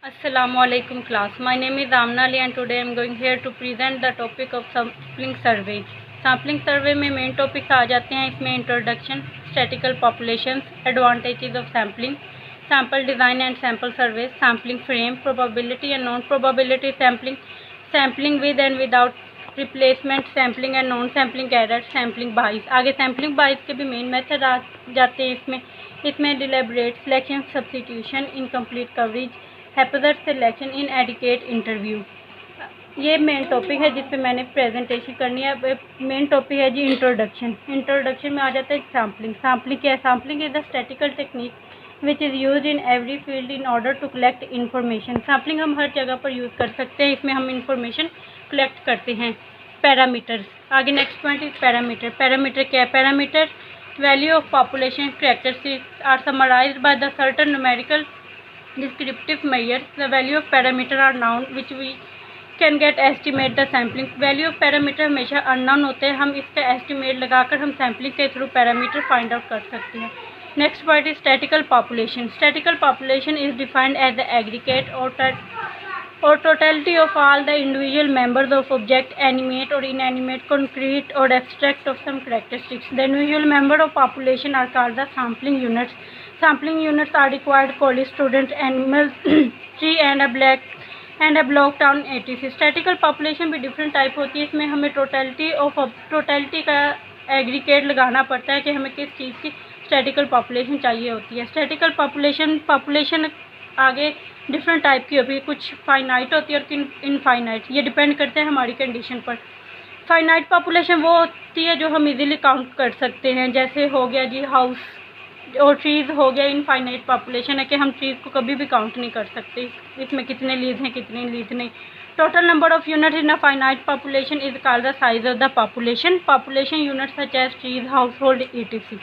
Assalamualaikum class. My name is Amna Ali and today I am going here to present the topic of sampling survey. Sampling survey में main topics आ जाते हैं इसमें introduction, statistical populations, advantages of sampling, sample design and sample survey, sampling frame, probability and non probability sampling, sampling with and without replacement, sampling and non sampling error, sampling बाइस। आगे sampling bias के भी main method आ जाते हैं इसमें deliberate selection, substitution, incomplete coverage, haphazard selection, inadequate interview. ये main topic है जिस पे मैंने प्रेजेंटेशन करनी है। मेन टॉपिक है जी इंट्रोडक्शन। इंट्रोडक्शन में आ जाता है सैम्पलिंग। सैम्पलिंग क्या है? Sampling is the statistical technique which is use in every field in order to collect information. Sampling हम हर जगह पर यूज़ कर सकते हैं। इसमें हम इंफॉर्मेशन कलेक्ट करते हैं। पैरामीटर्स, आगे next point is parameter. Parameter क्या है? Parameter value of population characteristics are summarised by the certain numerical descriptive measures. The value of parameter are known which we can get estimate the sampling. Value of parameter हमेशा unknown होते हैं। हम इसका estimate लगाकर हम sampling के through parameter find out कर सकते हैं। Next point is statistical population. Statistical population is defined as the aggregate or totality of all the individual members of object, animate or inanimate, concrete or abstract of some characteristics. The individual member of population are called the sampling units. Sampling units are required college students, animals, tree and a block town etc. Statical population भी different type होती है। इसमें हमें totality का aggregate लगाना पड़ता है कि हमें किस चीज़ की स्टैटिकल पॉपुलेशन चाहिए होती है। स्टैटिकल पॉपुलेशन आगे डिफरेंट टाइप की होती है। कुछ फाइनाइट होती है और इनफाइनाइट। ये डिपेंड करते हैं हमारी कंडीशन पर। फाइनाइट पॉपुलेशन वो होती है जो हम इजीली काउंट कर सकते हैं, जैसे हो गया जी हाउस और ट्रीज़ हो गया। इनफाइनाइट पॉपुलेशन है कि हम ट्रीज़ को कभी भी काउंट नहीं कर सकते, इसमें कितने लीव्स हैं कितने लीव्स नहीं। Total number of unit in a finite population is called the size of the population. Population unit such as trees, household etc.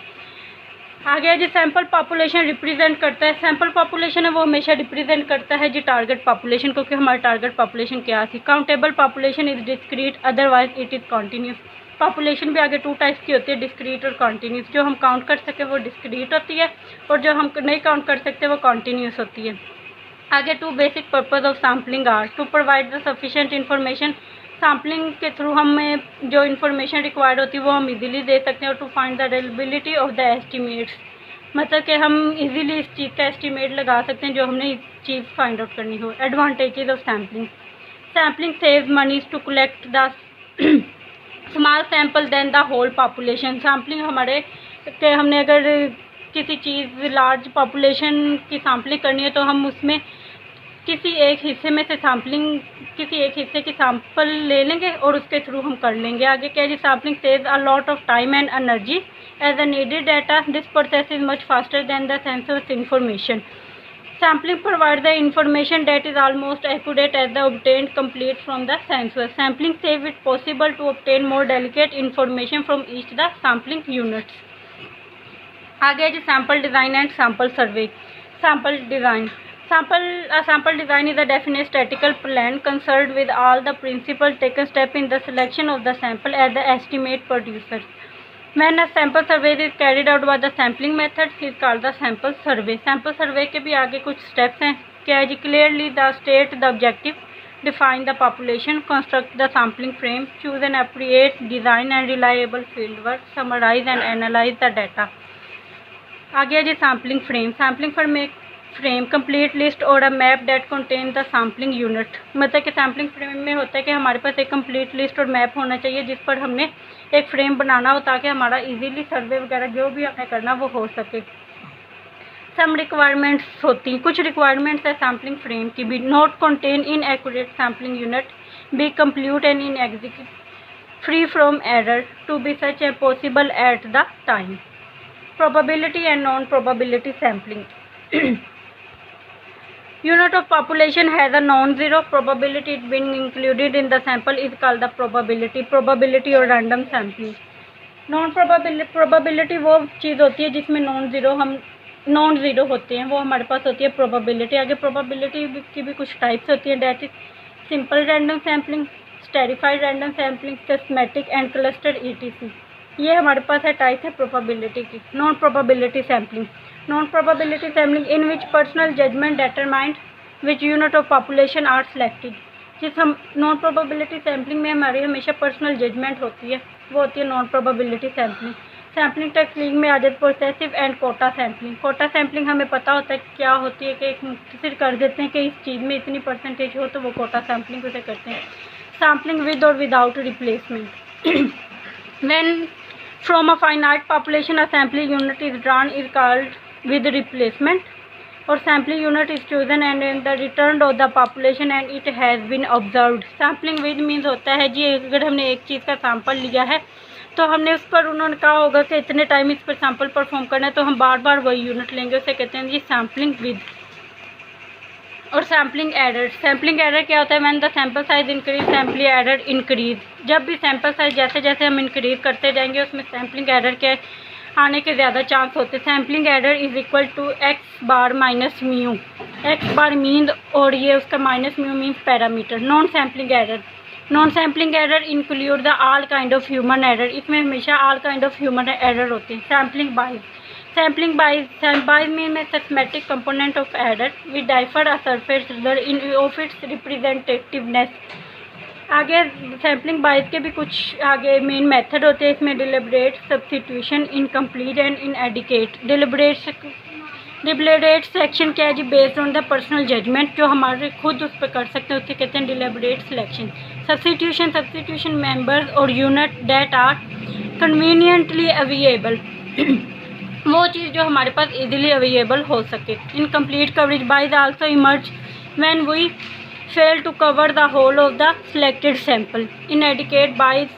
आगे जो सैम्पल पॉपुलेशन रिप्रेजेंट करता है, सैम्पल पॉपुलेशन है वो हमेशा रिप्रेजेंट करता है जी टारगेट पॉपुलेशन को, कि हमारी टारगेट पॉपुलेशन क्या थी। Countable population is discrete, otherwise it is continuous. Population भी आगे टू टाइप्स की होती है, डिस्क्रीट और कॉन्टीन्यूस। जो हम काउंट कर सके वो डिस्क्रीट होती है और जो हम नहीं काउंट कर सकते वो कॉन्टीन्यूस होती है। आगे two basic purpose of sampling are to provide the sufficient information. Sampling के थ्रू हमें जो इन्फॉर्मेशन रिक्वायर्ड होती है वो हम इजीली दे सकते हैं। और to find the reliability of the estimates, मतलब कि हम इजीली इस चीज़ का एस्टिमेट लगा सकते हैं जो हमने इस चीज़ फाइंड आउट करनी हो। Advantages of sampling, sampling saves moneys to collect the small sample than the whole population. Sampling हमने अगर किसी चीज़ लार्ज पॉपुलेशन की सैम्पलिंग करनी है तो हम उसमें किसी एक हिस्से की सैंपल ले लेंगे और उसके थ्रू हम कर लेंगे। आगे क्या जी, sampling saves a lot of time and energy as the needed data. This process is much faster than the census information. Sampling provides the information that is almost accurate as the obtained complete from the census. Sampling saves it possible to obtain more delicate information from each the sampling units. आगे जी sample design and sample survey. Sample design. Sample design is a definite statistical plan concerned with all the principal taken step in the selection of the sample as the estimate producer. When a sample survey is carried out by the sampling method is called the sample survey. Sample survey के भी आगे कुछ steps हैं। क्या है जी, clearly the state the objective, define the population, construct the sampling frame, choose an appropriate design and reliable fieldwork, summarize and analyze the data. आगे है जी sampling frame. Sampling frame complete list और a map that contain the sampling unit। मतलब कि sampling frame में होता है कि हमारे पास एक कंप्लीट लिस्ट और मैप होना चाहिए जिस पर हमने एक फ्रेम बनाना हो ताकि हमारा इजीली सर्वे वगैरह जो भी हमें करना वो हो सके। सम रिक्वायरमेंट्स होती हैं, कुछ रिक्वायरमेंट्स है सैम्पलिंग फ्रेम की भी। Not contain inaccurate sampling unit, be complete and in execute, free from error, to be such a possible at the time. Probability and non probability sampling. Unit of population has a non-zero probability it being included in the sample is called the probability. Probability और random sampling. probability वो चीज़ होती है जिसमें non zero होते हैं, वो हमारे पास होती है probability। आगे probability की भी कुछ टाइप्स होती हैं, that is simple random sampling, stratified random sampling, systematic and cluster etc. ये हमारे पास है टाइप है probability की। non probability sampling in which personal judgment determined which unit of population are selected. जिस हम नॉन प्रोबेबिलिटी सैम्पलिंग में हमारी हमेशा पर्सनल जजमेंट होती है, वो होती है non probability sampling. Sampling technique में आ जाती processive and quota sampling. Quota sampling हमें पता होता है क्या होती है कि एक मुख्तसर कर देते हैं कि इस चीज़ में इतनी परसेंटेज हो, तो वो कोटा सैम्पलिंग उसे करते हैं। सैम्पलिंग विद और without replacement. When from a finite population a sampling unit is drawn is called with replacement, और sampling unit is chosen and the return of the population and it has been observed. Sampling with means होता है जी, अगर हमने एक चीज़ का sample लिया है तो हमने उस पर, उन्होंने कहा होगा कि इतने टाइम इस पर सैंपल परफॉर्म करना है, तो हम बार बार वही यूनिट लेंगे, उसे कहते हैं जी सैम्पलिंग विद। और सैम्पलिंग एरर। सैम्पलिंग एरर क्या होता है? When the sample size increase sampling error increase. जब भी सैंपल साइज जैसे जैसे हम इंक्रीज करते जाएंगे, उसमें सैम्पलिंग एरर के आने के ज़्यादा चांस होते हैं। Sampling error is equal to X bar minus mu. X bar mean और ये उसका minus mu means parameter. Non sampling error. Non sampling error include the all kind of human error. इसमें हमेशा all kind of human error होते हैं। Sampling bias. Sampling bias mean systematic component of error which differ a surface in of its representativeness. आगे sampling bias के भी कुछ आगे main method होते हैं। इसमें deliberate, substitution, incomplete and inadequate. Deliberate selection क्या है जी? Based on the personal judgement, जो हमारे खुद उस पर कर सकते हैं, उससे कहते हैं डिलिबरेट सिलेक्शन। सब्स्टिट्यूशन मेंबर्स और unit that are conveniently available. वो चीज़ जो हमारे पास इजीली अवेलेबल हो सके। Incomplete coverage bias also emerge when we fail to cover the whole of the selected sample. Inadequate bias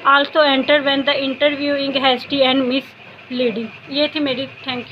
also enter when the interviewing hasty and misleading। ये थी मेरी, थैंक यू।